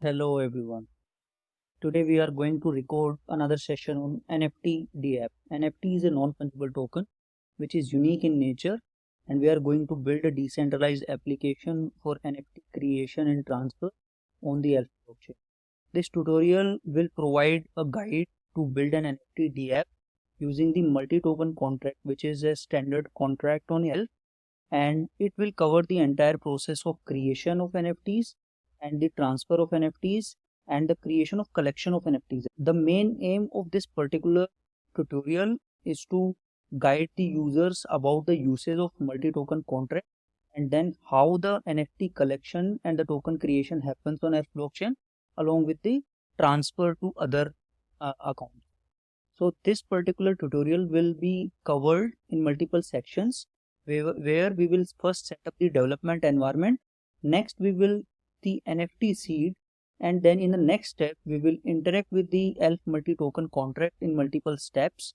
Hello everyone. Today we are going to record another session on NFT dApp. NFT is a non-fungible token which is unique in nature, and we are going to build a decentralized application for NFT creation and transfer on the aelf blockchain. This tutorial will provide a guide to build an NFT dApp using the multi-token contract, which is a standard contract on aelf, and it will cover the entire process of creation of NFTs and the transfer of NFTs and the creation of collection of NFTs. The main aim of this particular tutorial is to guide the users about the usage of multi-token contract and then how the NFT collection and the token creation happens on aelf blockchain along with the transfer to other accounts. So this particular tutorial will be covered in multiple sections where we will first set up the development environment. Next we will the NFT seed, and then in the next step we will interact with the aelf multi-token contract in multiple steps,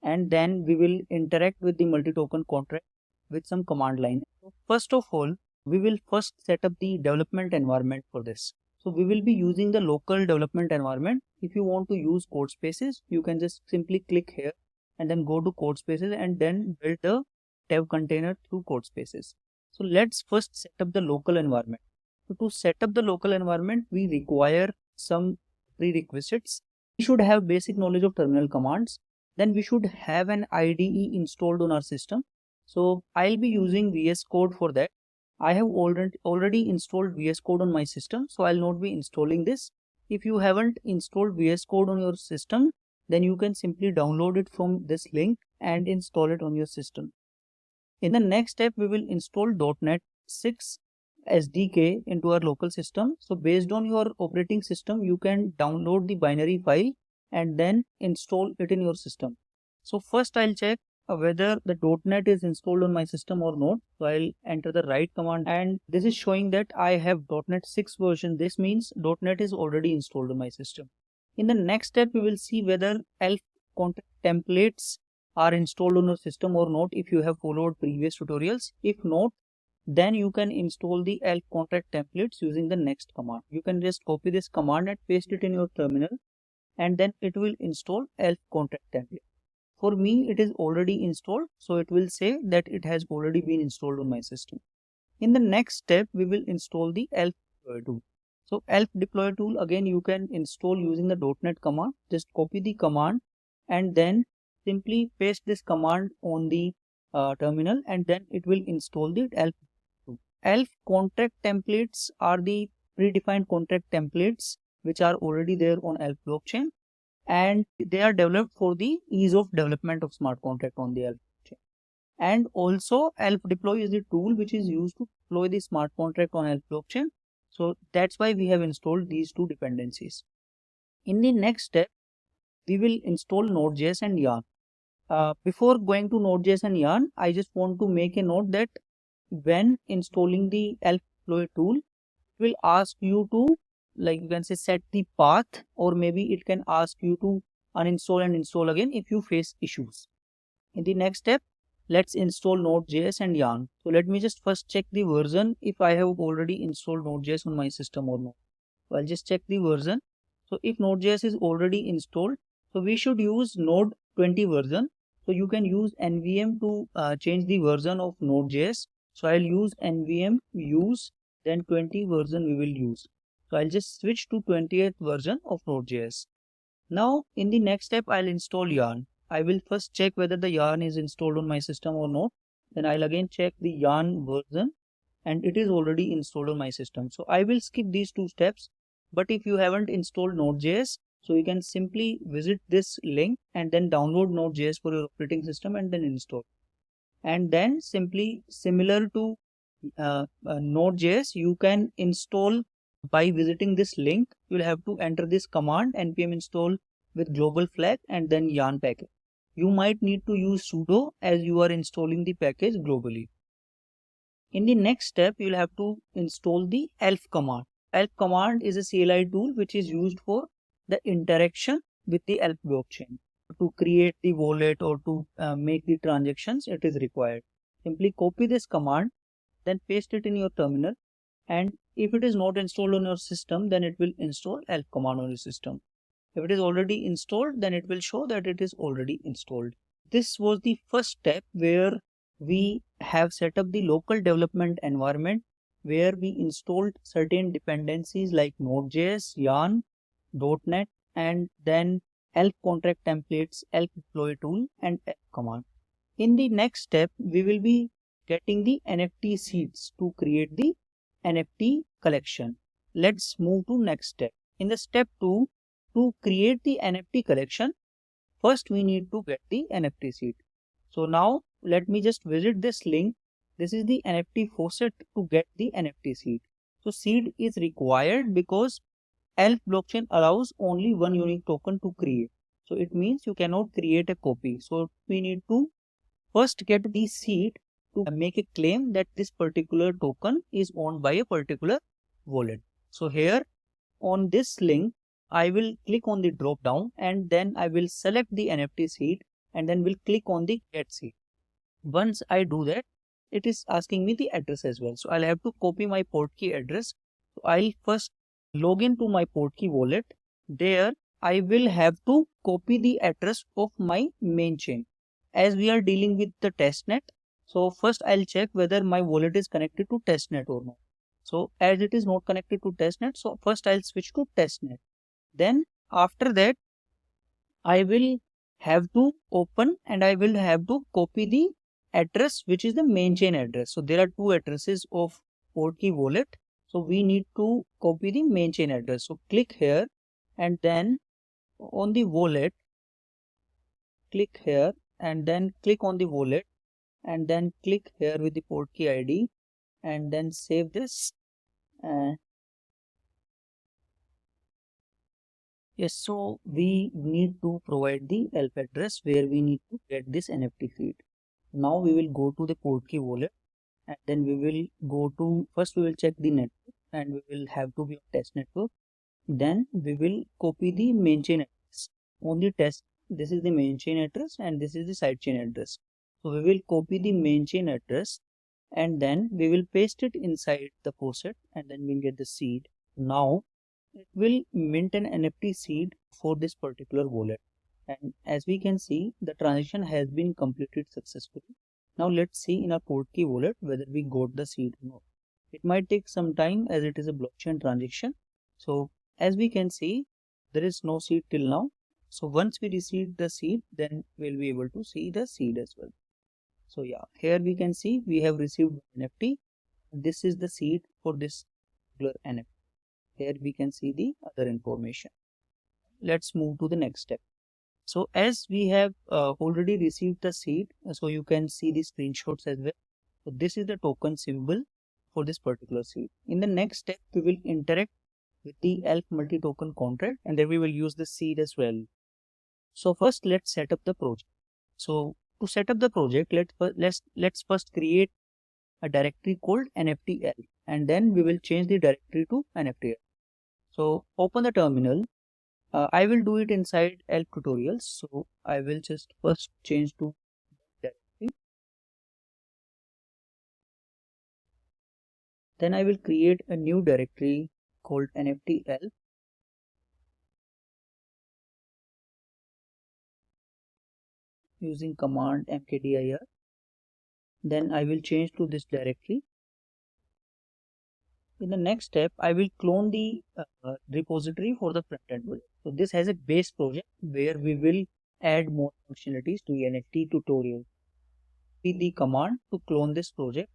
and then we will interact with the multi-token contract with some command line. So first of all, we will first set up the development environment for this. So we will be using the local development environment. If you want to use code spaces, you can just simply click here and then go to code spaces and then build the dev container through code spaces. So let's first set up the local environment. So to set up the local environment, we require some prerequisites. We should have basic knowledge of terminal commands. Then we should have an IDE installed on our system. So I'll be using VS Code for that. I have already installed VS Code on my system, so I'll not be installing this. If you haven't installed VS Code on your system, then you can simply download it from this link and install it on your system. In the next step, we will install .NET 6 SDK into our local system. So based on your operating system, you can download the binary file and then install it in your system. So first I'll check whether the .NET is installed on my system or not. So I'll enter the right command, and this is showing that I have .NET 6 version. This means .NET is already installed on my system. In the next step, we will see whether aelf contract templates are installed on your system or not if you have followed previous tutorials. If not, then you can install the aelf contract templates using the next command. You can just copy this command and paste it in your terminal, and then it will install aelf contract template. For me, it is already installed, so it will say that it has already been installed on my system. In the next step, we will install the aelf deploy tool. So aelf deploy tool, again, you can install using the .NET command. Just copy the command and then simply paste this command on the terminal, and then it will install the aelf tool. Aelf contract templates are the predefined contract templates which are already there on aelf blockchain, and they are developed for the ease of development of smart contract on the aelf blockchain. And also aelf deploy is the tool which is used to deploy the smart contract on aelf blockchain. So that's why we have installed these two dependencies. In the next step, we will install Node.js and Yarn. Before going to Node.js and Yarn, I just want to make a note that when installing the aelf deploy tool, it will ask you to, like you can say, set the path, or maybe it can ask you to uninstall and install again if you face issues. In the next step, let's install Node.js and Yarn. So let me just first check the version if I have already installed Node.js on my system or not. So I'll just check the version. So if Node.js is already installed, so we should use Node 20 version. So you can use nvm to change the version of Node.js. So I'll use nvm use, then 20 version we will use. So I'll just switch to 20th version of Node.js. Now in the next step, I'll install Yarn. I will first check whether the Yarn is installed on my system or not. Then I'll again check the Yarn version, and it is already installed on my system. So I will skip these two steps. But if you haven't installed Node.js, so you can simply visit this link and then download Node.js for your operating system and then install. And then simply similar to Node.js, you can install by visiting this link. You'll have to enter this command npm install with global flag and then yarn package. You might need to use sudo as you are installing the package globally. In the next step, you'll have to install the aelf command. Aelf command is a CLI tool which is used for the interaction with the aelf blockchain. To create the wallet or to make the transactions, it is required. Simply copy this command, then paste it in your terminal, and if it is not installed on your system, then it will install aelf command on your system. If it is already installed, then it will show that it is already installed. This was the first step where we have set up the local development environment where we installed certain dependencies like Node.js, Yarn, .NET, and then aelf contract templates, aelf deploy tool, and aelf command. In the next step, we will be getting the NFT seeds to create the NFT collection. Let's move to next step. In the step 2, to create the NFT collection, first we need to get the NFT seed. So now let me just visit this link. This is the NFT faucet to get the NFT seed. So seed is required because aelf blockchain allows only one unique token to create. So it means you cannot create a copy. So we need to first get the seed to make a claim that this particular token is owned by a particular wallet. So here on this link, I will click on the drop down and then I will select the NFT seed and then will click on the get seed. Once I do that, it is asking me the address as well. So I'll have to copy my portkey address. So I'll first log into my portkey wallet. There I will have to copy the address of my main chain. As we are dealing with the testnet, so first I'll check whether my wallet is connected to testnet or not. So as it is not connected to testnet, so first I'll switch to testnet. Then after that, I will have to open and I will have to copy the address which is the main chain address. So there are two addresses of portkey wallet. So we need to copy the main chain address. So click here and then on the wallet, click here and then click on the wallet and then click here with the portkey ID and then save this. Yes, so we need to provide the aelf address where we need to get this NFT seed. Now we will go to the portkey wallet and then we will go to, first we will check the network and we will have to be on test network. Then we will copy the main chain address. On the test, this is the main chain address and this is the side chain address. So we will copy the main chain address and then we will paste it inside the faucet and then we'll get the seed. Now it will mint an NFT seed for this particular wallet. And as we can see, the transaction has been completed successfully. Now let's see in our portkey wallet whether we got the seed or not. It might take some time as it is a blockchain transaction. So as we can see, there is no seed till now. So once we receive the seed, then we'll be able to see the seed as well. So yeah, here we can see we have received NFT. This is the seed for this particular NFT. Here we can see the other information. Let's move to the next step. So as we have already received the seed, so you can see the screenshots as well. So this is the token symbol for this particular seed. In the next step, we will interact with the aelf multi-token contract and then we will use the seed as well. So first let's set up the project. So to set up the project, let's first create a directory called NFT aelf and then we will change the directory to NFT aelf. So open the terminal. I will do it inside aelf tutorials. So I will just first change to directory. Then I will create a new directory called NFT aelf. Using command mkdir. Then I will change to this directory. In the next step, I will clone the repository for the front-end project. So this has a base project where we will add more functionalities to the NFT tutorial. With the command to clone this project.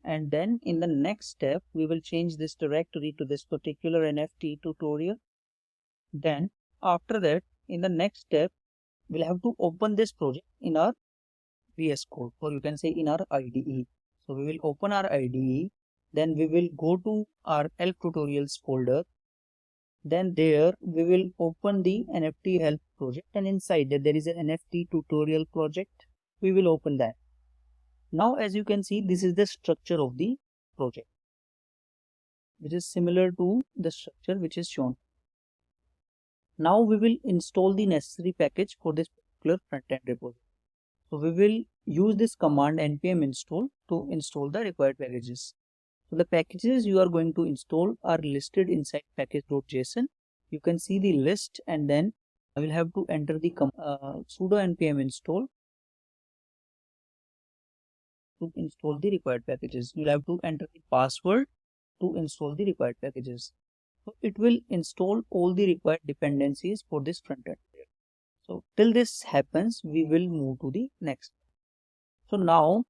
And then in the next step, we will change this directory to this particular NFT tutorial. Then after that, in the next step, we'll have to open this project in our VS Code, or you can say in our IDE. So we will open our IDE, then we will go to our aelf tutorials folder. Then there we will open the NFT aelf project and inside that there is an NFT tutorial project. We will open that. Now as you can see, this is the structure of the project, which is similar to the structure which is shown. Now we will install the necessary package for this particular front-end repository. So we will use this command npm install to install the required packages. So the packages you are going to install are listed inside package.json. You can see the list, and then I will have to enter the sudo npm install to install the required packages. You'll have to enter the password to install the required packages. So it will install all the required dependencies for this front end. So till this happens, we will move to the next. So now,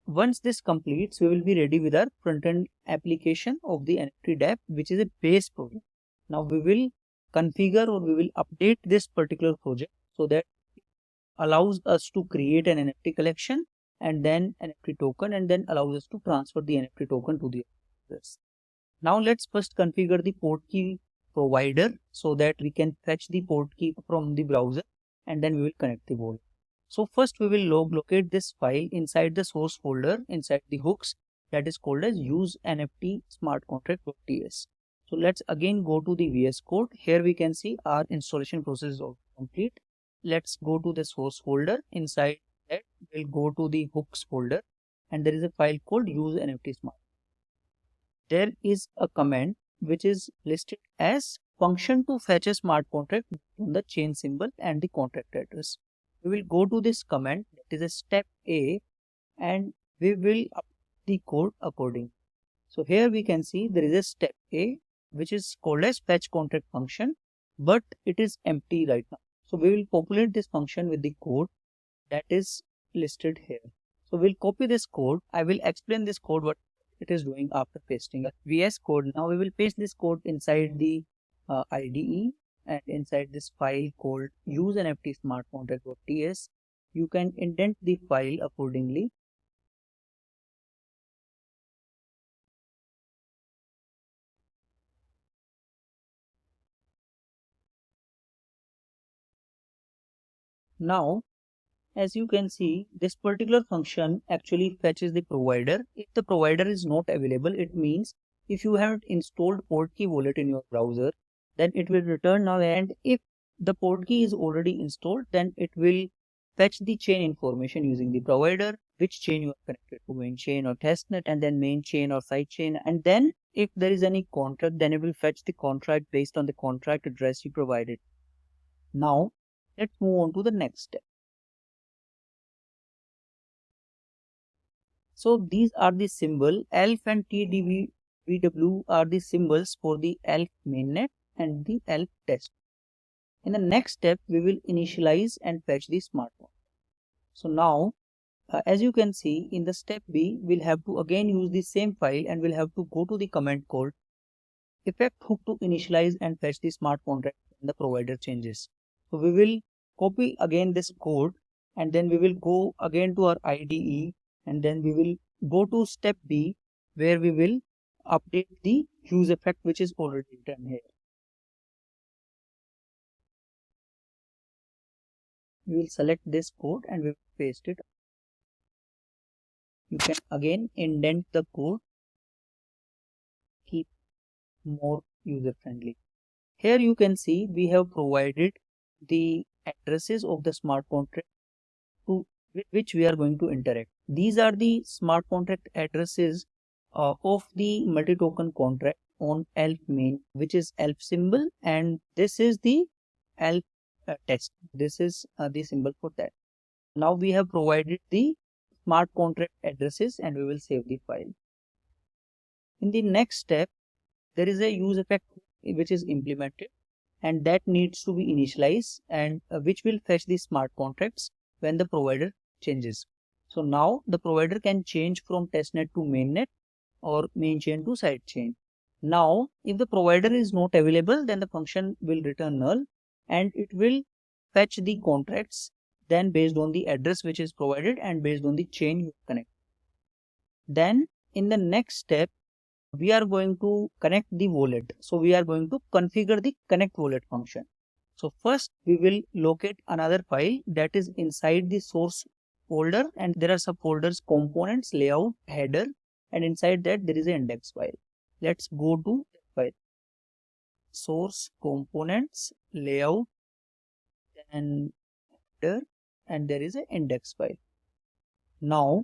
once this completes, we will be ready with our front-end application of the NFT dApp, which is a base project. Now we will configure, or we will update this particular project so that it allows us to create an NFT collection and then NFT token, and then allows us to transfer the NFT token to the others. Now let's first configure the port key provider so that we can fetch the port key from the browser, and then we will connect the wallet. So first we will locate this file inside the source folder inside the hooks, that is called as use NFT smart contract.ts. So let's again go to the VS Code. Here we can see our installation process is complete. Let's go to the source folder. Inside that we'll go to the hooks folder, and there is a file called use NFT smart. There is a command which is listed as function to fetch a smart contract from the chain symbol and the contract address. We will go to this command, that is a step A, and we will update the code accordingly. So here we can see there is a step A which is called as fetch contract function, but it is empty right now. So we will populate this function with the code that is listed here. So we'll copy this code. I will explain this code what it is doing after pasting a VS Code. Now we will paste this code inside the IDE, and inside this file called use NFT smart contract.ts. You can indent the file accordingly. Now, as you can see, this particular function actually fetches the provider. If the provider is not available, it means if you haven't installed Portkey wallet in your browser, then it will return now. And if the Portkey is already installed, then it will fetch the chain information using the provider, which chain you are connected to, main chain or testnet, and then main chain or side chain. And then if there is any contract, then it will fetch the contract based on the contract address you provided. Now, let's move on to the next step. So these are the symbol aelf and tdbw are the symbols for the aelf mainnet and the aelf test. In the next step, we will initialize and fetch the smart contract. So now, as you can see in the step B, we'll have to again use the same file, and we'll have to go to the command called effect hook to initialize and fetch the smart contract when the provider changes. So we will copy again this code, and then we will go again to our IDE, and then we will go to step B, where we will update the use effect which is already written here. We will select this code and we will paste it. You can again indent the code, keep more user friendly. Here you can see we have provided the addresses of the smart contract with which we are going to interact. These are the smart contract addresses of the multi-token contract on aelf main, which is aelf symbol, and this is the aelf test. This is the symbol for that. Now we have provided the smart contract addresses, and we will save the file. In the next step, there is a use effect which is implemented, and that needs to be initialized, and which will fetch the smart contracts when the provider changes. So now the provider can change from testnet to mainnet or main chain to side chain. Now, if the provider is not available, then the function will return null, and it will fetch the contracts then based on the address which is provided and based on the chain you connect. Then in the next step, we are going to connect the wallet. So we are going to configure the connect wallet function. So first we will locate another file that is inside the source folder, and there are subfolders components, layout, header, and inside that there is an index file. Let's go to file source components, layout, and header, and there is an index file. Now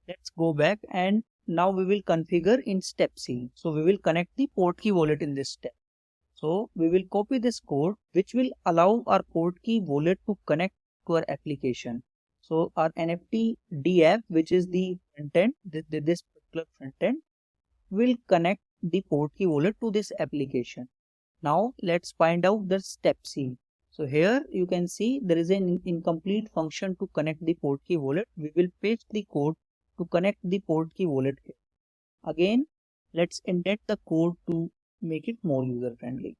let's go back and now we will configure in step C. So we will connect the portkey wallet in this step. So we will copy this code which will allow our portkey wallet to connect to our application. So our NFT dApp, which is the front end, this particular front end, will connect the portkey wallet to this application. Now let's find out the step C. So here you can see there is an incomplete function to connect the portkey wallet. We will paste the code to connect the portkey wallet here. Again, let's indent the code to make it more user friendly.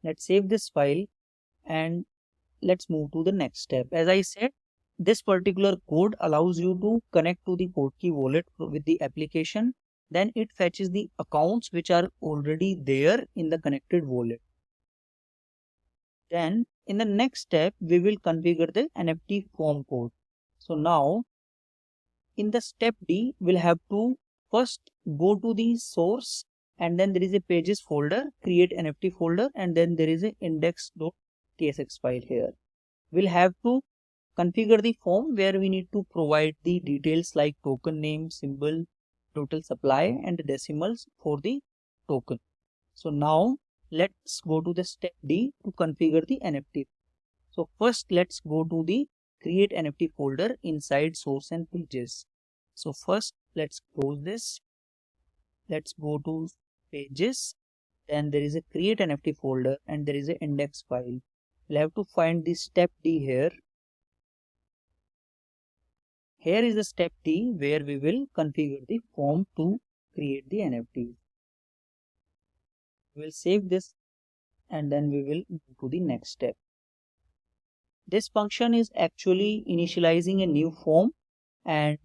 Let's save this file and let's move to the next step. As I said, this particular code allows you to connect to the portkey wallet with the application. Then it fetches the accounts which are already there in the connected wallet. Then in the next step, we will configure the NFT form code. So now in the step D, we'll have to first go to the source, and then there is a pages folder, create NFT folder, and then there is a index.tsx file here. We'll have to configure the form where we need to provide the details like token name, symbol, total supply, and the decimals for the token. So now let's go to the step D to configure the NFT. So first let's go to the create NFT folder inside source and pages. So first let's close this. Let's go to pages. Then there is a create NFT folder and there is an index file. We'll have to find the step D here. Here is the step D where we will configure the form to create the NFT. We'll save this and then we will move to the next step. This function is actually initializing a new form and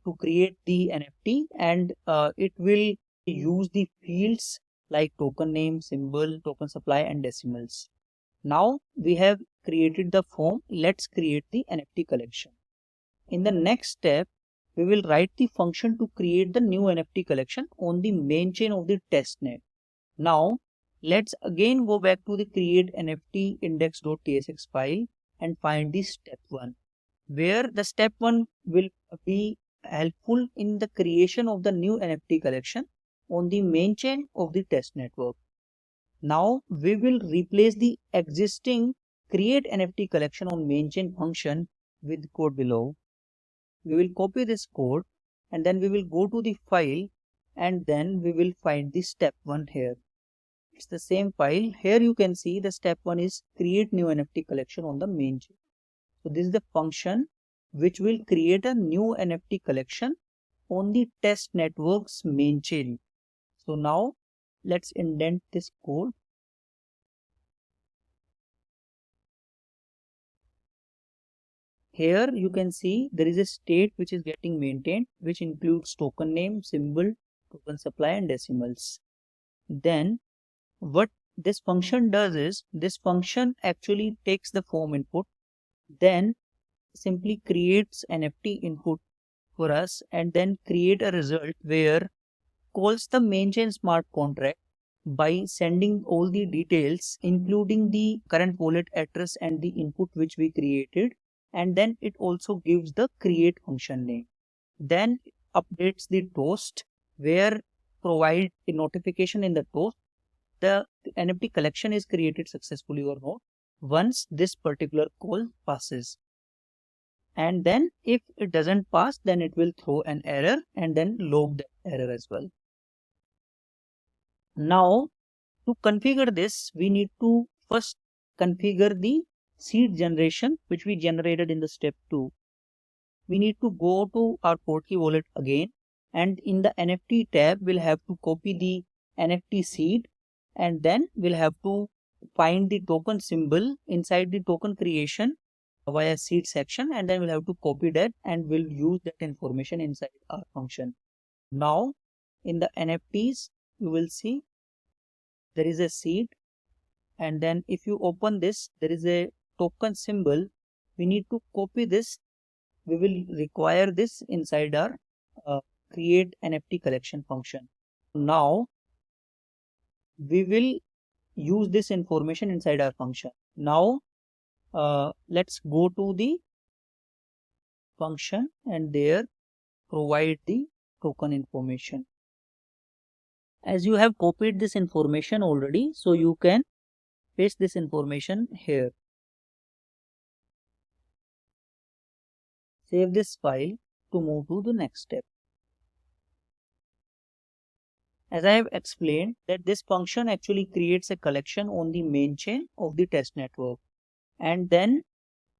to create the NFT, and it will use the fields like token name, symbol, token supply, and decimals. Now we have created the form. Let's create the NFT collection. In the next step, we will write the function to create the new NFT collection on the main chain of the testnet. Now let's again go back to the create NFT index.tsx file and find the step 1, where the step 1 will be helpful in the creation of the new NFT collection on the main chain of the test network. Now we will replace the existing create NFT collection on main chain function with code below. We will copy this code and then we will go to the file and then we will find the step 1 here. It's the same file. Here you can see the step 1 is create new NFT collection on the main chain. So this is the function which will create a new NFT collection on the test network's main chain. So now let's indent this code. Here you can see there is a state which is getting maintained, which includes token name, symbol, token supply, and decimals. Then what this function does is, this function actually takes the form input, then simply creates NFT input for us, and then create a result where calls the main chain smart contract by sending all the details, including the current wallet address and the input which we created, and then it also gives the create function name. Then updates the toast where provide a notification in the toast the NFT collection is created successfully or not once this particular call passes. And then if it doesn't pass, then it will throw an error and then log the error as well. Now to configure this, we need to first configure the seed generation which we generated in the step 2. We need to go to our portkey wallet again, and in the NFT tab we'll have to copy the NFT seed, and then we'll have to find the token symbol inside the token creation via seed section, and then we'll have to copy that and we'll use that information inside our function. Now in the NFTs you will see there is a seed, and then if you open this there is a token symbol. We need to copy this. We will require this inside our create NFT collection function. Now we will use this information inside our function. Now let's go to the function and there provide the token information. As you have copied this information already, so you can paste this information here. Save this file to move to the next step. As I have explained that this function actually creates a collection on the main chain of the test network and then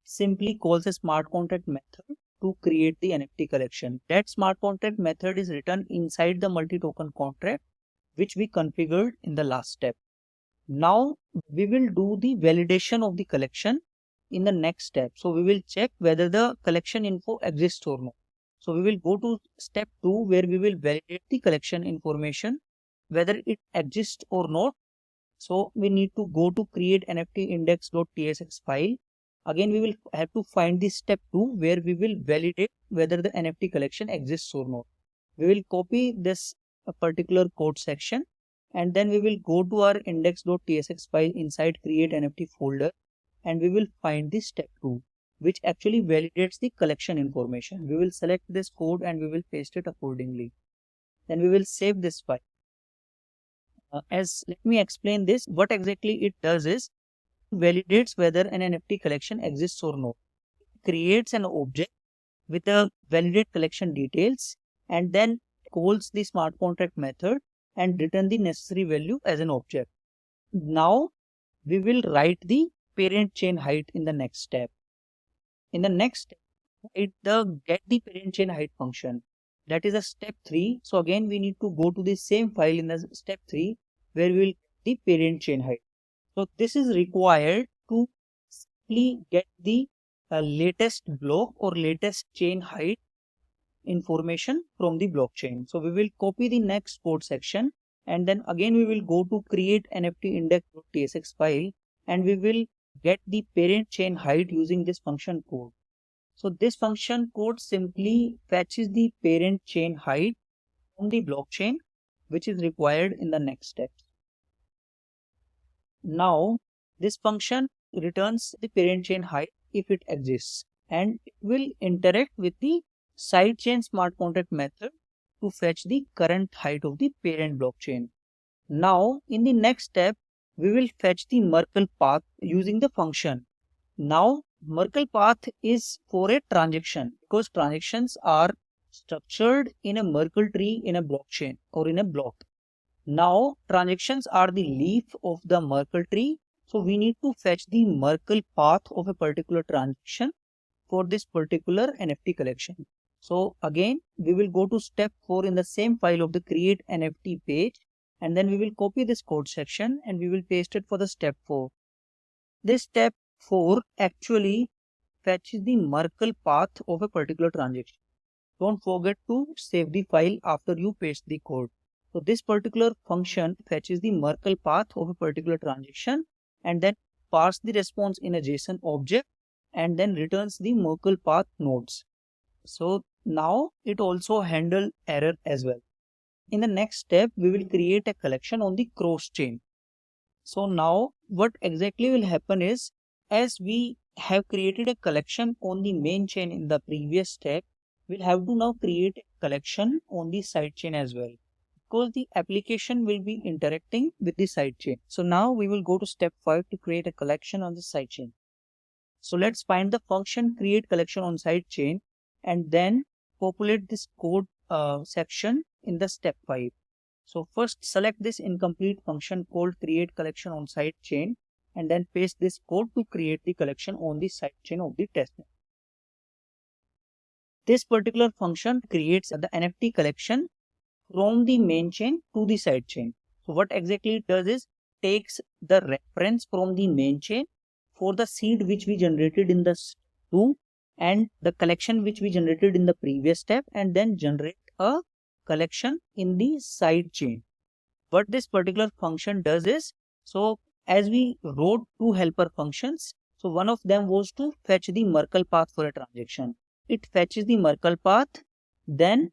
simply calls a smart contract method to create the NFT collection. That smart contract method is written inside the multi-token contract which we configured in the last step. Now we will do the validation of the collection in the next step. So we will check whether the collection info exists or not. So we will go to step 2 where we will validate the collection information whether it exists or not. So we need to go to create NFT index.tsx file. Again we will have to find the step 2 where we will validate whether the NFT collection exists or not. We will copy this particular code section and then we will go to our index.tsx file inside create NFT folder and we will find the step 2 which actually validates the collection information. We will select this code and we will paste it accordingly. Then we will save this file. Let me explain this. What exactly it does is validates whether an NFT collection exists or not. It creates an object with a validate collection details and then calls the smart contract method and return the necessary value as an object. Now we will write the parent chain height in the next step. In the next step, get the parent chain height function. That is a step 3. So again we need to go to the same file in the step 3 where we will get the parent chain height. So this is required to simply get the latest block or latest chain height information from the blockchain. So we will copy the next code section and then again we will go to create NFT index.tsx file and we will get the parent chain height using this function code. So this function code simply fetches the parent chain height from the blockchain which is required in the next step. Now this function returns the parent chain height if it exists and it will interact with the sidechain smart contract method to fetch the current height of the parent blockchain. Now in the next step we will fetch the Merkle path using the function. Now Merkle path is for a transaction because transactions are structured in a Merkle tree in a blockchain or in a block. Now transactions are the leaf of the Merkle tree. So we need to fetch the Merkle path of a particular transaction for this particular NFT collection. So again we will go to step 4 in the same file of the create NFT page and then we will copy this code section and we will paste it for the step 4. This step 4 actually fetches the Merkle path of a particular transaction. Don't forget to save the file after you paste the code. So this particular function fetches the Merkle path of a particular transaction and then parse the response in a JSON object and then returns the Merkle path nodes. So now it also handles error as well. In the next step, we will create a collection on the cross chain. So now what exactly will happen is, as we have created a collection on the main chain in the previous step, we'll have to now create a collection on the side chain as well, because the application will be interacting with the side chain. So now we will go to step 5 to create a collection on the side chain. So let's find the function create collection on side chain and then populate this code section in the step 5. So first select this incomplete function called create collection on side chain and then paste this code to create the collection on the side chain of the testnet. This particular function creates the NFT collection from the main chain to the side chain. So what exactly it does is takes the reference from the main chain for the seed which we generated in the 2 and the collection which we generated in the previous step and then generate a collection in the side chain. What this particular function does is, so as we wrote 2 helper functions, so one of them was to fetch the Merkle path for a transaction. It fetches the Merkle path, then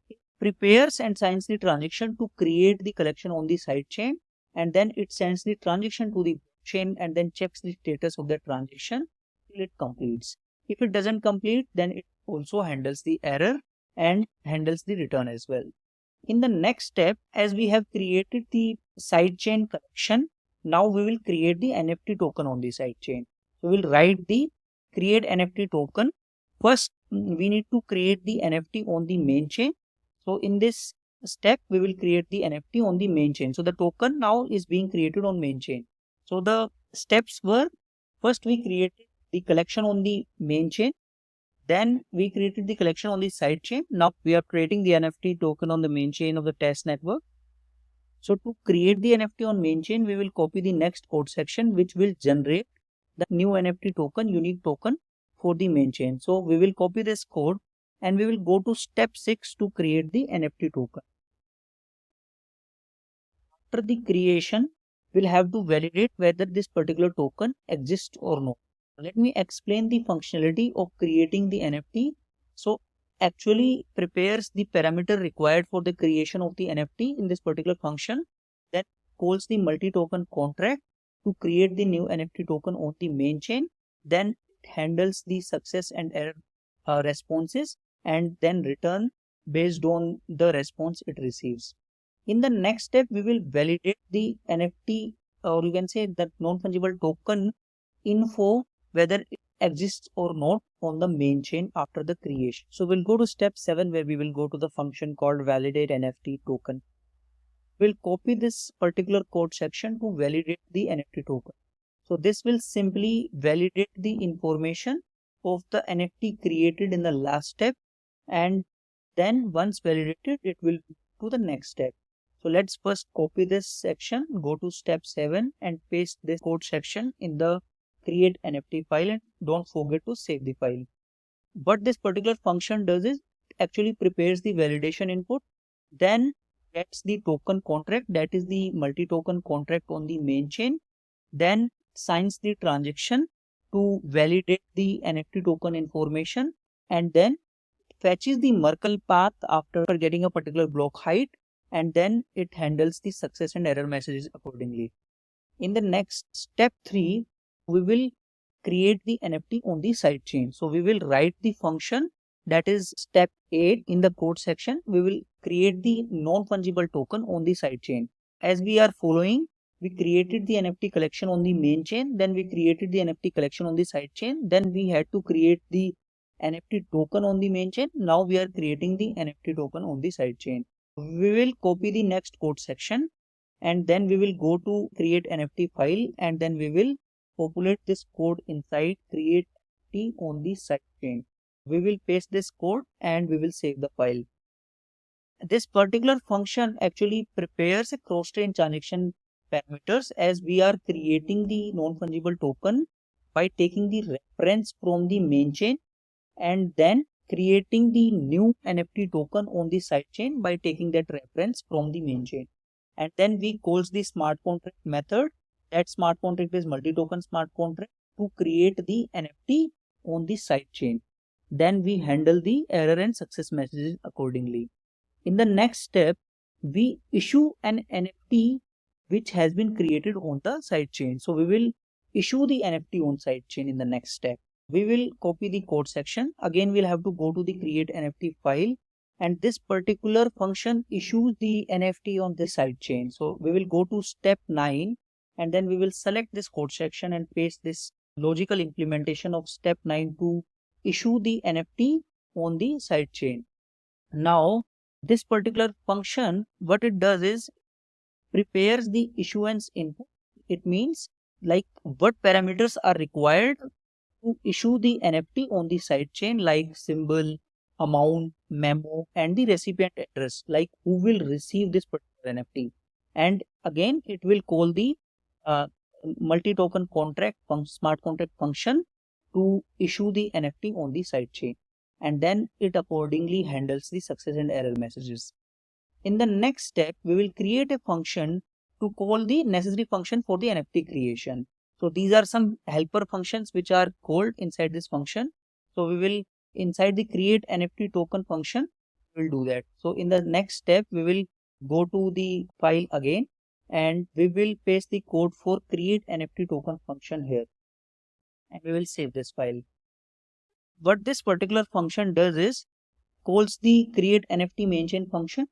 it prepares and signs the transaction to create the collection on the side chain, and then it sends the transaction to the chain and then checks the status of the transaction till it completes. If it doesn't complete, then it also handles the error and handles the return as well. In the next step, as we have created the sidechain collection, now we will create the NFT token on the sidechain. So we will write the create NFT token. First, we need to create the NFT on the main chain. So in this step, we will create the NFT on the main chain. So the token now is being created on main chain. So the steps were, first we created the collection on the main chain. Then we created the collection on the side chain. Now we are creating the NFT token on the main chain of the test network. So to create the NFT on main chain, we will copy the next code section, which will generate the new NFT token, unique token for the main chain. So we will copy this code and we will go to step 6 to create the NFT token. After the creation, we'll have to validate whether this particular token exists or not. Let me explain the functionality of creating the NFT. So actually prepares the parameter required for the creation of the NFT in this particular function, then calls the multi-token contract to create the new NFT token on the main chain, then it handles the success and error responses and then return based on the response it receives. In the next step, we will validate the NFT, or you can say that non-fungible token info, whether it exists or not on the main chain after the creation. So we'll go to step 7, where we will go to the function called validate NFT token. We'll copy this particular code section to validate the NFT token. So this will simply validate the information of the NFT created in the last step, and then once validated, it will go to the next step. So let's first copy this section, go to step 7 and paste this code section in the create NFT file, and don't forget to save the file. What this particular function does is actually prepares the validation input, then gets the token contract, that is the multi-token contract on the main chain, then signs the transaction to validate the NFT token information, and then fetches the Merkle path after getting a particular block height, and then it handles the success and error messages accordingly. In the next step 3, we will create the NFT on the sidechain. So we will write the function, that is step 8 in the code section. We will create the non-fungible token on the sidechain. As we are following, we created the NFT collection on the main chain, then we created the NFT collection on the sidechain, then we had to create the NFT token on the main chain. Now we are creating the NFT token on the sidechain. We will copy the next code section and then we will go to create NFT file, and then we will populate this code inside create NFT on the sidechain. We will paste this code and we will save the file. This particular function actually prepares a cross-chain transaction parameters, as we are creating the non-fungible token by taking the reference from the main chain and then creating the new NFT token on the sidechain by taking that reference from the main chain. And then we calls the smart contract method. That smart contract is multi-token smart contract to create the NFT on the sidechain. Then we handle the error and success messages accordingly. In the next step, we issue an NFT which has been created on the sidechain. So we will issue the NFT on sidechain in the next step. We will copy the code section. Again, we'll have to go to the create NFT file, and this particular function issues the NFT on the sidechain. So we will go to step 9 and then we will select this code section and paste this logical implementation of step 9 to issue the NFT on the sidechain. Now, this particular function, what it does is prepares the issuance input. It means like what parameters are required to issue the NFT on the sidechain, like symbol, amount, memo, and the recipient address, like who will receive this particular NFT. And again, it will call the multi-token contract smart contract function to issue the NFT on the sidechain. And then it accordingly handles the success and error messages. In the next step, we will create a function to call the necessary function for the NFT creation. So these are some helper functions which are called inside this function. So we will inside the create NFT token function, we will do that. So in the next step, we will go to the file again and we will paste the code for create NFT token function here. And we will save this file. What this particular function does is calls the create NFT main chain function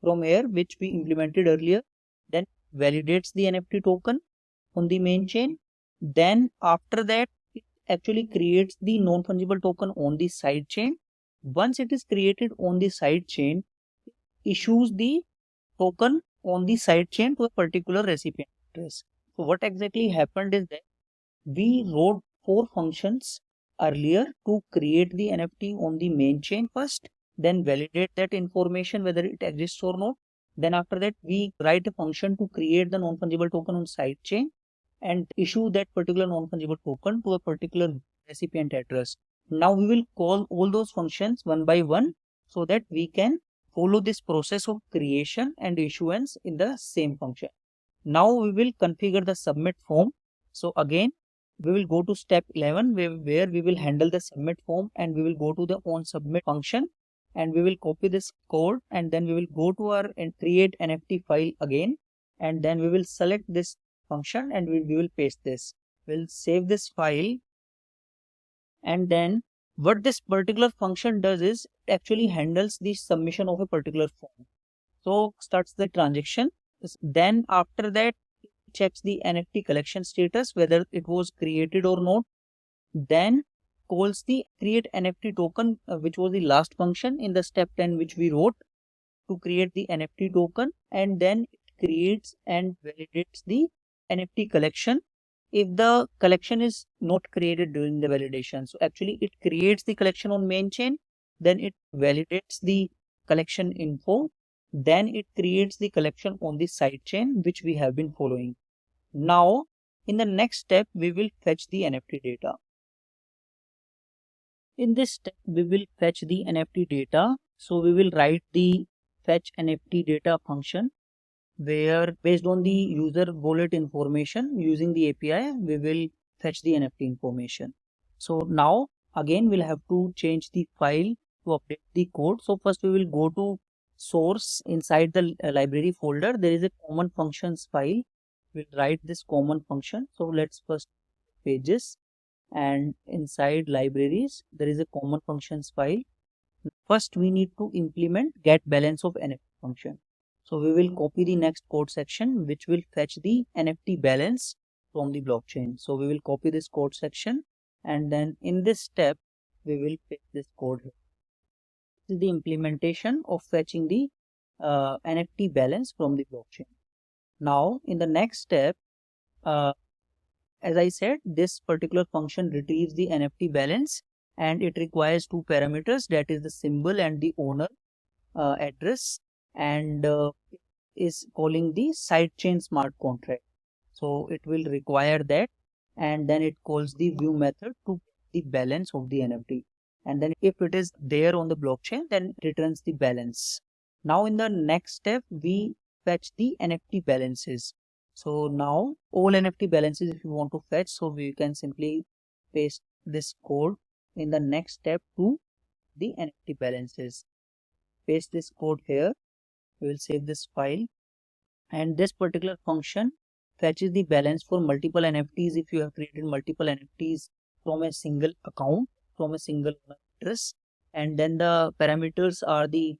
from here, which we implemented earlier. Then validates the NFT token on the main chain. Then after that, it actually creates the non-fungible token on the side chain. Once it is created on the side chain, issues the token on the side chain to a particular recipient address. So what exactly happened is that we wrote 4 functions earlier to create the NFT on the main chain first, then validate that information whether it exists or not. Then after that, we write a function to create the non-fungible token on side chain and issue that particular non-fungible token to a particular recipient address. Now we will call all those functions one by one so that we can follow this process of creation and issuance in the same function. Now we will configure the submit form. So again, we will go to step 11 where we will handle the submit form, and we will go to the on submit function and we will copy this code, and then we will go to our create NFT file again, and then we will select this function and we will paste this. We'll save this file, and then what this particular function does is it actually handles the submission of a particular form. So starts the transaction. Then after that, checks the NFT collection status, whether it was created or not. Then calls the create NFT token, which was the last function in the step 10 which we wrote to create the NFT token, and then it creates and validates the NFT collection if the collection is not created during the validation. So actually it creates the collection on main chain, then it validates the collection info, then it creates the collection on the side chain, which we have been following. Now in the next step, we will fetch the NFT data. In this step, we will fetch the NFT data. So we will write the fetch NFT data function, where based on the user wallet information using the API, we will fetch the NFT information. So now again, we'll have to change the file to update the code. So first we will go to source. Inside the library folder, there is a common functions file. We'll write this common function. So let's first pages, and inside libraries, there is a common functions file. First, we need to implement get balance of NFT function. So we will copy the next code section, which will fetch the NFT balance from the blockchain. So we will copy this code section, and then in this step, we will paste this code here. This is the implementation of fetching the NFT balance from the blockchain. Now, in the next step, as I said, this particular function retrieves the NFT balance, and it requires 2 parameters, that is the symbol and the owner address, and is calling the sidechain smart contract. So it will require that, and then it calls the view method to get the balance of the NFT. And then if it is there on the blockchain, then it returns the balance. Now in the next step, we fetch the NFT balances. So now all NFT balances if you want to fetch, so we can simply paste this code in the next step to the NFT balances. Paste this code here. We will save this file, and this particular function fetches the balance for multiple NFTs if you have created multiple NFTs from a single account, from a single address. And then the parameters are the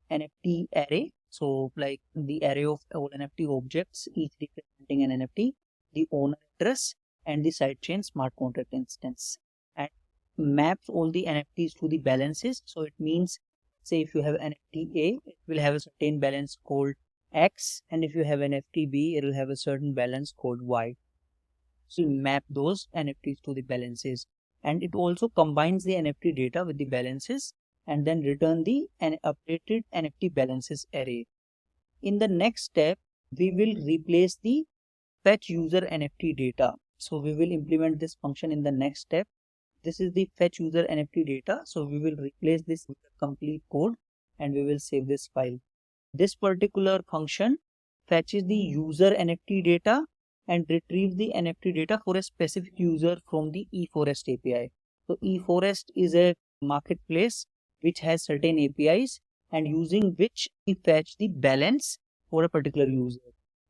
NFT array. So like the array of all NFT objects, each representing an NFT, the owner address, and the sidechain smart contract instance, and maps all the NFTs to the balances. So it means, say if you have NFT A, it will have a certain balance called X, and if you have NFT B, it will have a certain balance called Y. So map those NFTs to the balances, and it also combines the NFT data with the balances and then return the updated NFT balances array. In the next step, we will replace the fetch user NFT data. So we will implement this function in the next step. This is the fetch user NFT data. So we will replace this with the complete code, and we will save this file. This particular function fetches the user NFT data and retrieves the NFT data for a specific user from the eForest API. So eForest is a marketplace which has certain APIs, and using which we fetch the balance for a particular user.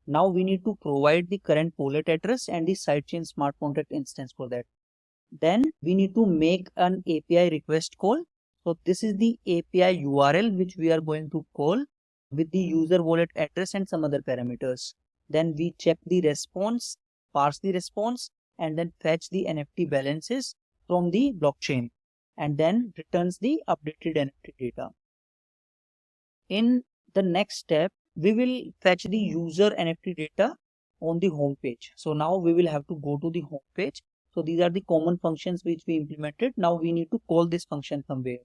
Now we need to provide the current wallet address and the sidechain smart contract instance for that. Then we need to make an API request call. So this is the API URL which we are going to call with the user wallet address and some other parameters. Then we check the response, parse the response, and then fetch the NFT balances from the blockchain, and then returns the updated NFT data. In the next step, we will fetch the user NFT data on the home page. So now we will have to go to the home page. So these are the common functions which we implemented. Now we need to call this function somewhere.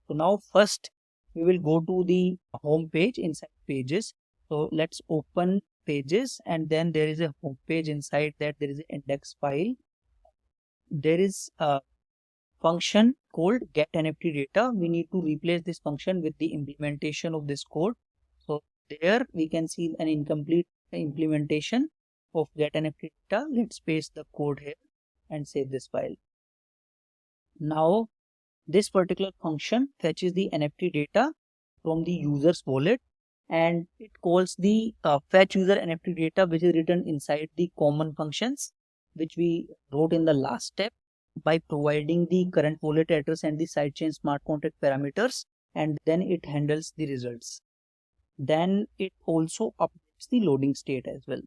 So now first we will go to the home page inside pages. So let's open pages, and then there is a home page. Inside that there is an index file. There is a function called get NFT data. We need to replace this function with the implementation of this code. So there we can see an incomplete implementation of get NFT data. Let's paste the code here and save this file. Now this particular function fetches the NFT data from the user's wallet, and it calls the fetch user NFT data, which is written inside the common functions which we wrote in the last step, by providing the current wallet address and the sidechain smart contract parameters, and then it handles the results. Then it also updates the loading state as well.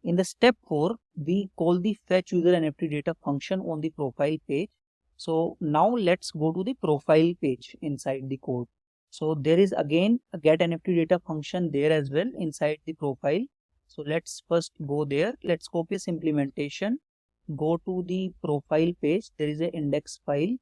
In the step 4, we call the fetch user NFT data function on the profile page. So now let's go to the profile page inside the code. So there is again a get NFT data function there as well inside the profile. So let's first go there. Let's copy this implementation. Go to the profile page. There is an index file.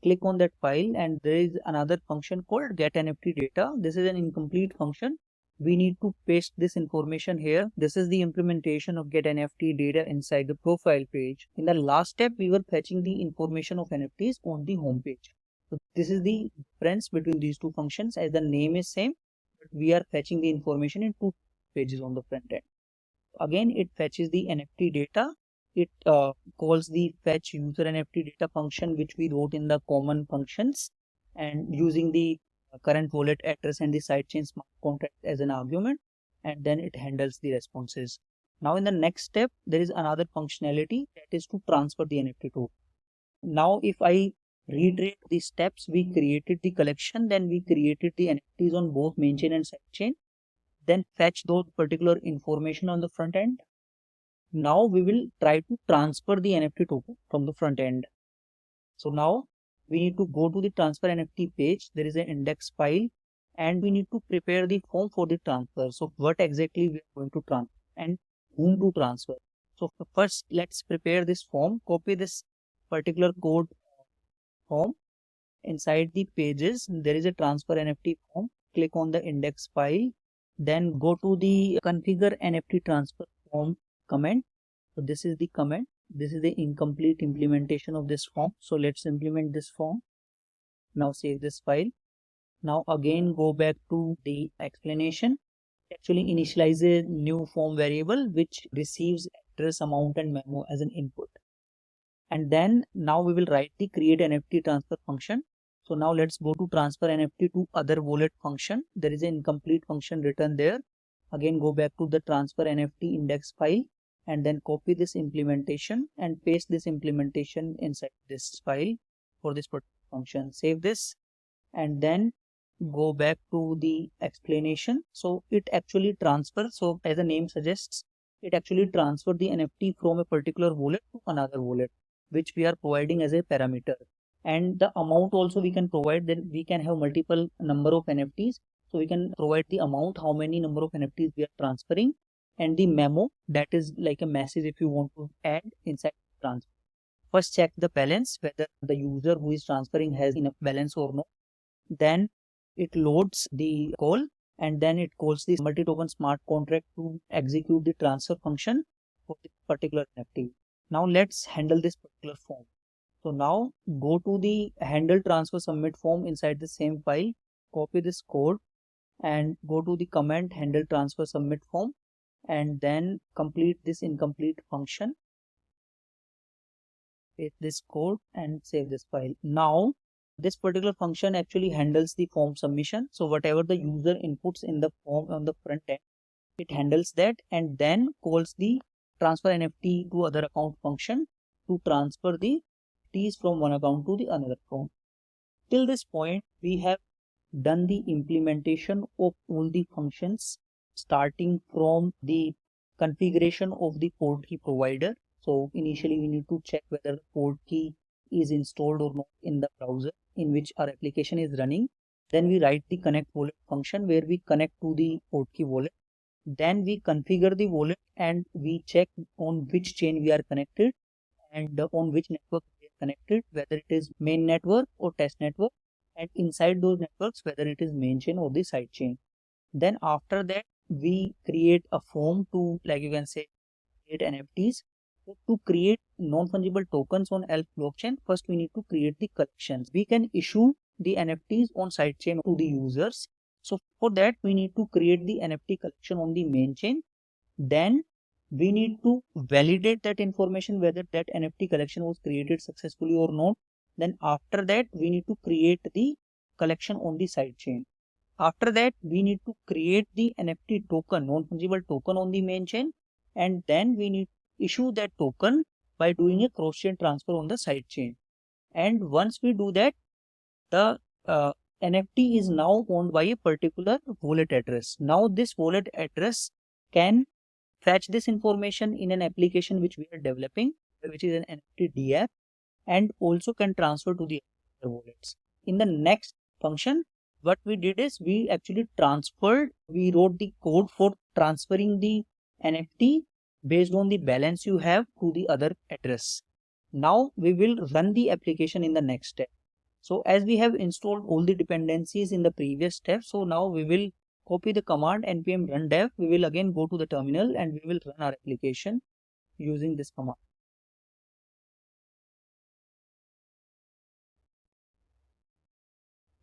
Click on that file, and there is another function called get NFT data. This is an incomplete function. We need to paste this information here. This is the implementation of get NFT data inside the profile page. In the last step, we were fetching the information of NFTs on the home page. So this is the difference between these two functions, as the name is same, but we are fetching the information in two pages on the front end. Again, it fetches the NFT data. It calls the fetch user NFT data function, which we wrote in the common functions, and using the current wallet address and the sidechain smart contract as an argument, and then it handles the responses. Now in the next step, there is another functionality, that is to transfer the NFT token. Now if I reiterate the steps, we created the collection, then we created the NFTs on both main chain and sidechain, then fetch those particular information on the front end. Now we will try to transfer the NFT token from the front end. So now we need to go to the transfer NFT page. There is an index file, and we need to prepare the form for the transfer. So what exactly we are going to transfer and whom to transfer. So first let's prepare this form. Copy this particular code form. Inside the pages there is a transfer NFT form. Click on the index file, then go to the configure NFT transfer form command. So this is the command. This is the incomplete implementation of this form. So let's implement this form. Now save this file. Now again go back to the explanation. Actually initialize a new form variable which receives address, amount and memo as an input. And then now we will write the create NFT transfer function. So now let's go to transfer NFT to other wallet function. There is an incomplete function written there. Again go back to the transfer NFT index file, and then copy this implementation and paste this implementation inside this file for this particular function. Save this, and then go back to the explanation. So it actually transfers. So as the name suggests, it actually transfers the NFT from a particular wallet to another wallet, which we are providing as a parameter. And the amount also we can provide. Then we can have multiple number of NFTs. So we can provide the amount, how many number of NFTs we are transferring, and the memo, that is like a message if you want to add inside the transfer. First check the balance, whether the user who is transferring has enough balance or not. Then it loads the call, and then it calls the multi-token smart contract to execute the transfer function for the particular NFT. Now let's handle this particular form. So now go to the handle transfer submit form inside the same file, copy this code and go to the command handle transfer submit form, and then complete this incomplete function. Paste this code and save this file. Now this particular function actually handles the form submission. So whatever the user inputs in the form on the front end, it handles that, and then calls the transfer NFT to other account function to transfer the NFTs from one account to the another account. Till this point, we have done the implementation of all the functions, starting from the configuration of the port key provider. So initially we need to check whether the port key is installed or not in the browser in which our application is running. Then we write the connect wallet function where we connect to the port key wallet. Then we configure the wallet and we check on which chain we are connected and on which network we are connected, whether it is main network or test network, and inside those networks, whether it is main chain or the side chain. Then after that, we create a form to, like you can say, create NFTs. So to create non-fungible tokens on aelf blockchain, first we need to create the collections. We can issue the NFTs on sidechain to the users. So for that, we need to create the NFT collection on the main chain. Then we need to validate that information whether that NFT collection was created successfully or not. Then after that, we need to create the collection on the sidechain. After that, we need to create the NFT token, non-fungible token on the main chain, and then we need to issue that token by doing a cross-chain transfer on the side chain. And once we do that, the NFT is now owned by a particular wallet address. Now this wallet address can fetch this information in an application which we are developing, which is an NFT dApp, and also can transfer to the other wallets. In the next function, what we did is we actually we wrote the code for transferring the NFT based on the balance you have to the other address. Now we will run the application in the next step. So as we have installed all the dependencies in the previous step, so now we will copy the command npm run dev. We will again go to the terminal and we will run our application using this command.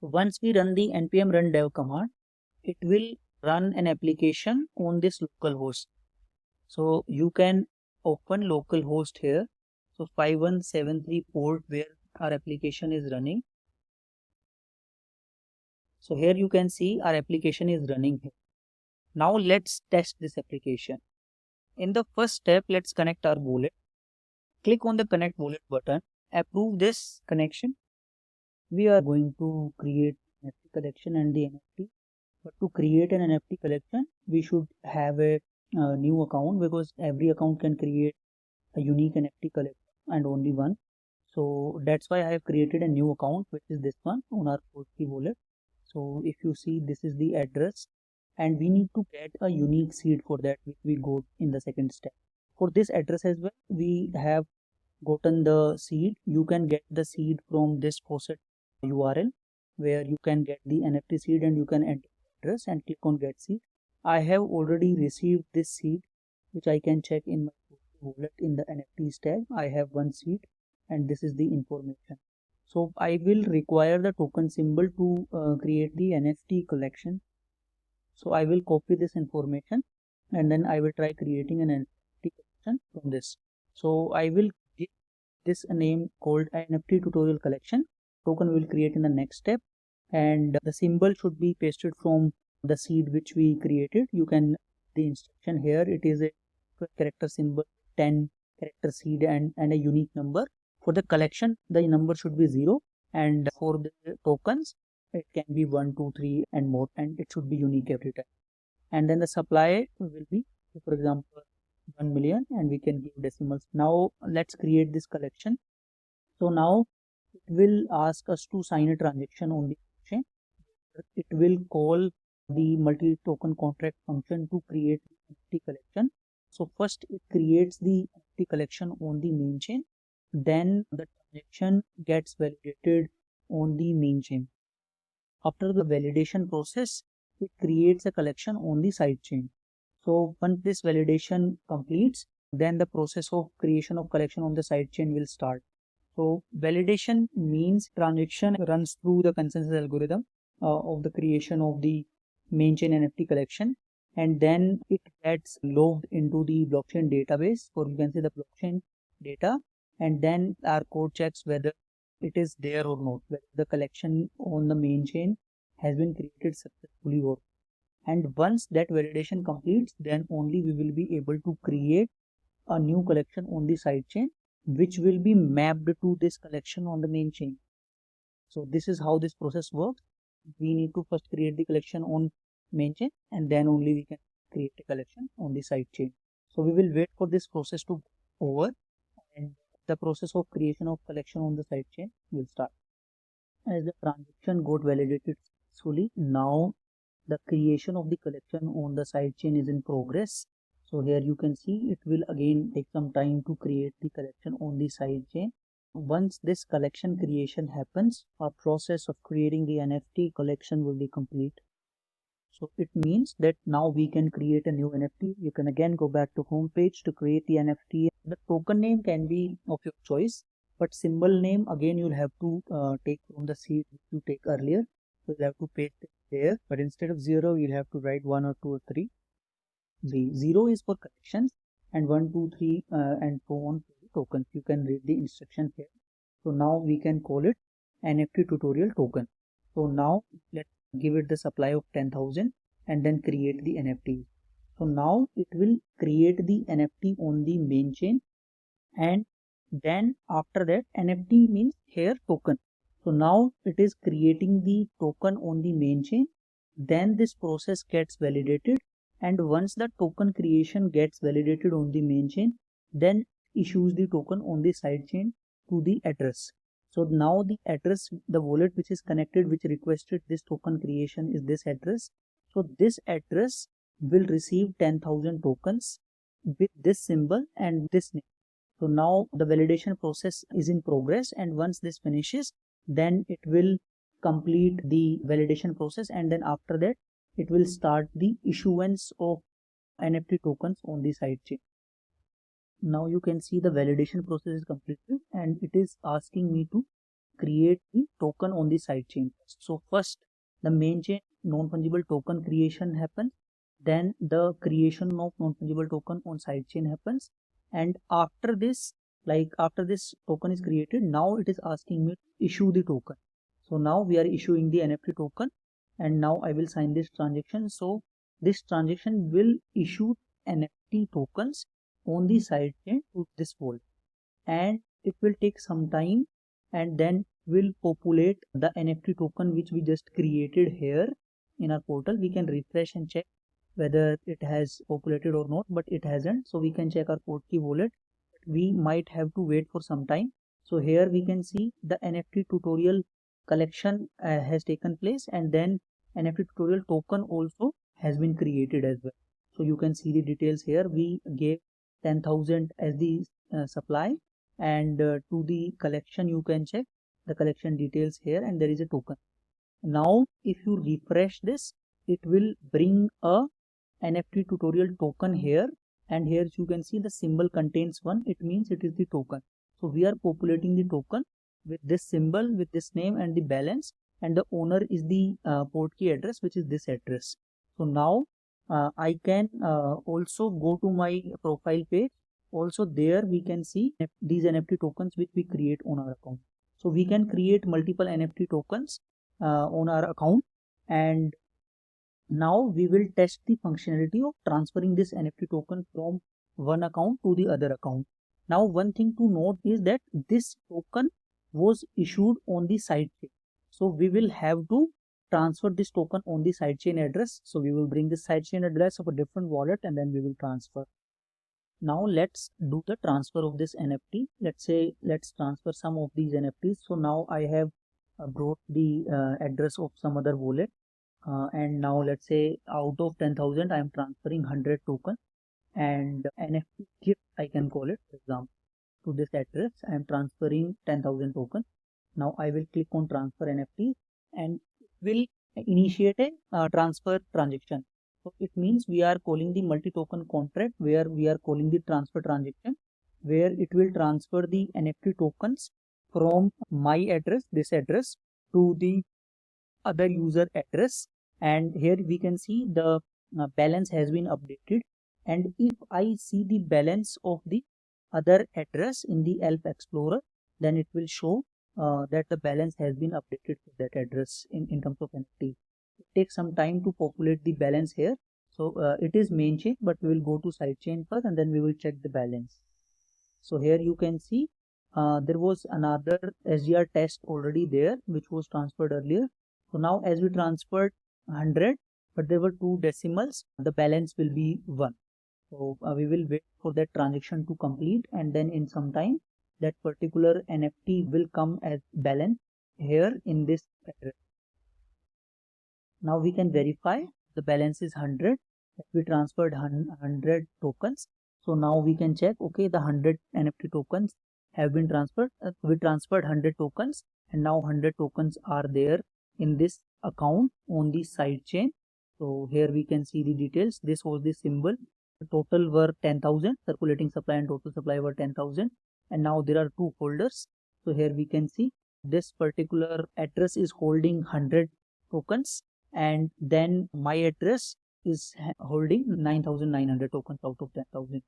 Once we run the npm run dev command, it will run an application on this local host. So you can open localhost here. So 5173 port where our application is running. So here you can see our application is running here. Now let's test this application. In the first step, let's connect our wallet. Click on the connect wallet button, approve this connection. We are going to create NFT collection and the NFT. But to create an NFT collection, we should have a new account because every account can create a unique NFT collection and only one. So that's why I have created a new account, which is this one on our Portkey wallet. So if you see, this is the address and we need to get a unique seed for that, which we got in the second step. For this address as well, we have gotten the seed. You can get the seed from this faucet URL where you can get the NFT seed and you can enter the address and click on get seed. I have already received this seed, which I can check in my wallet in the NFTs tab. I have one seed and this is the information. So I will require the token symbol to create the NFT collection. So I will copy this information and then I will try creating an NFT collection from this. So I will give this a name called NFT tutorial collection. Token will create in the next step and the symbol should be pasted from the seed which we created. You can the instruction here, it is a character symbol, 10 character seed and a unique number. For the collection, the number should be 0 and for the tokens, it can be 1, 2, 3 and more, and it should be unique every time. And then the supply will be, for example, 1 million and we can give decimals. Now let's create this collection. So now it will ask us to sign a transaction on the blockchain. It will call the multi-token contract function to create the NFT collection. So first it creates the NFT collection on the main chain. Then the transaction gets validated on the main chain. After the validation process, it creates a collection on the side chain. So once this validation completes, then the process of creation of collection on the side chain will start. So validation means transaction runs through the consensus algorithm of the creation of the main chain NFT collection, and then it gets logged into the blockchain database, or you can say the blockchain data, and then our code checks whether it is there or not, whether the collection on the main chain has been created successfully or not. And once that validation completes, then only we will be able to create a new collection on the side chain, which will be mapped to this collection on the main chain. So this is how this process works. We need to first create the collection on main chain, and then only we can create a collection on the side chain. So we will wait for this process to over, and the process of creation of collection on the side chain will start. As the transaction got validated successfully, now the creation of the collection on the side chain is in progress. So here you can see it will again take some time to create the collection on the side chain. Once this collection creation happens, our process of creating the NFT collection will be complete. So it means that now we can create a new NFT. You can again go back to home page to create the NFT. The token name can be of your choice, but symbol name again you'll have to take from the seed which you take earlier. So you'll have to paste it there, but instead of 0 you'll have to write 1 or 2 or 3. The 0 is for collections, and 1, 2, 3 and so on for the tokens. You can read the instruction here. So now we can call it NFT tutorial token. So now let's give it the supply of 10,000 and then create the NFT. So now it will create the NFT on the main chain, and then after that NFT means here token. So now it is creating the token on the main chain. Then this process gets validated, and once the token creation gets validated on the main chain, then issues the token on the side chain to the address. So now the address, the wallet which is connected, which requested this token creation, is this address. So this address will receive 10,000 tokens with this symbol and this name. So now the validation process is in progress, and once this finishes, then it will complete the validation process, and then after that it will start the issuance of NFT tokens on the side chain. Now you can see the validation process is completed, and it is asking me to create the token on the side chain. So first the main chain non-fungible token creation happens, then the creation of non-fungible token on side chain happens, and after this, after this token is created, now it is asking me to issue the token. So now we are issuing the NFT token, and now I will sign this transaction. So this transaction will issue NFT tokens on the side chain to this wallet, and it will take some time, and then will populate the NFT token which we just created here in our portal. We can refresh and check whether it has populated or not, but it hasn't. So we can check our portkey wallet. We might have to wait for some time. So here we can see the NFT tutorial collection has taken place, and then NFT tutorial token also has been created as well. So you can see the details here. We gave 10,000 as the supply, and to the collection you can check the collection details here, and there is a token. Now if you refresh this, it will bring a NFT tutorial token here, and here you can see the symbol contains 1. It means it is the token. So we are populating the token with this symbol, with this name and the balance, and the owner is the portkey address, which is this address. So now I can also go to my profile page. Also there we can see these NFT tokens which we create on our account. So we can create multiple NFT tokens on our account, and now we will test the functionality of transferring this NFT token from one account to the other account. Now one thing to note is that this token was issued on the sidechain. So we will have to transfer this token on the sidechain address. So we will bring the sidechain address of a different wallet, and then we will transfer. Now let's do the transfer of this NFT. Let's say let's transfer some of these NFTs. So now I have brought the address of some other wallet. And now let's say out of 10,000 I am transferring 100 token, and NFT gift I can call it, for example, to this address I am transferring 10,000 token. Now I will click on transfer NFT, and it will initiate a transfer transaction. So it means we are calling the multi-token contract, where we are calling the transfer transaction, where it will transfer the NFT tokens from my address, this address, to the other user address. And here we can see the balance has been updated, and if I see the balance of the other address in the aelf explorer, then it will show that the balance has been updated to that address in terms of NFT. It takes some time to populate the balance here. So it is main chain, but we will go to side chain first, and then we will check the balance. So here you can see there was another SGR test already there, which was transferred earlier. So now as we transferred 100, but there were 2 decimals, the balance will be 1. So we will wait for that transaction to complete, and then in some time that particular NFT will come as balance here in this address. Now we can verify the balance is 100. We transferred 100 tokens. So now we can check, okay, the 100 NFT tokens have been transferred. We transferred 100 tokens, and now 100 tokens are there in this account on the side chain. So here we can see the details. This was the symbol. The total were 10,000. Circulating supply and total supply were 10,000. And now there are 2 holders. So here we can see this particular address is holding 100 tokens, and then my address is holding 9,900 tokens out of 10,000.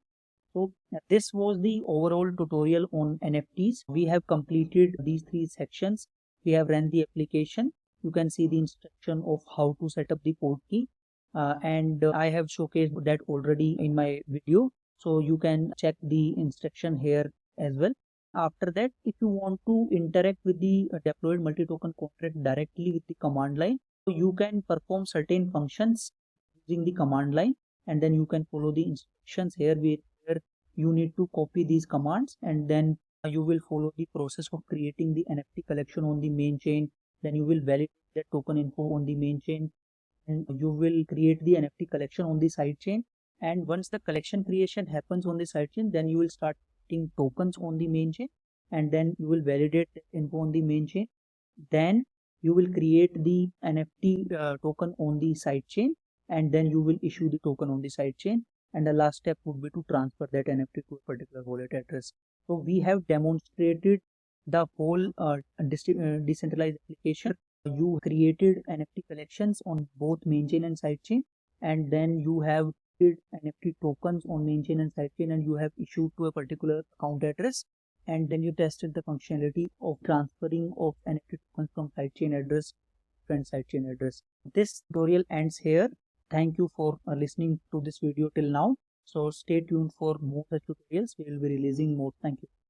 So this was the overall tutorial on NFTs. We have completed these 3 sections. We have run the application. You can see the instruction of how to set up the port key, and I have showcased that already in my video. So you can check the instruction here as well. After that, if you want to interact with the deployed multi-token contract directly with the command line, so you can perform certain functions using the command line, and then you can follow the instructions here where you need to copy these commands, and then you will follow the process of creating the NFT collection on the main chain. Then you will validate that token info on the main chain, and you will create the NFT collection on the side chain. And once the collection creation happens on the side chain, then you will start creating tokens on the main chain, and then you will validate that info on the main chain. Then you will create the NFT token on the side chain, and then you will issue the token on the side chain. And the last step would be to transfer that NFT to a particular wallet address. So we have demonstrated the whole decentralized application. You created NFT collections on both main chain and side chain, and then you have created NFT tokens on main chain and side chain, and you have issued to a particular account address. And then you tested the functionality of transferring of NFT tokens from sidechain address to different sidechain address. This tutorial ends here. Thank you for listening to this video till now. So stay tuned for more such tutorials. We will be releasing more. Thank you.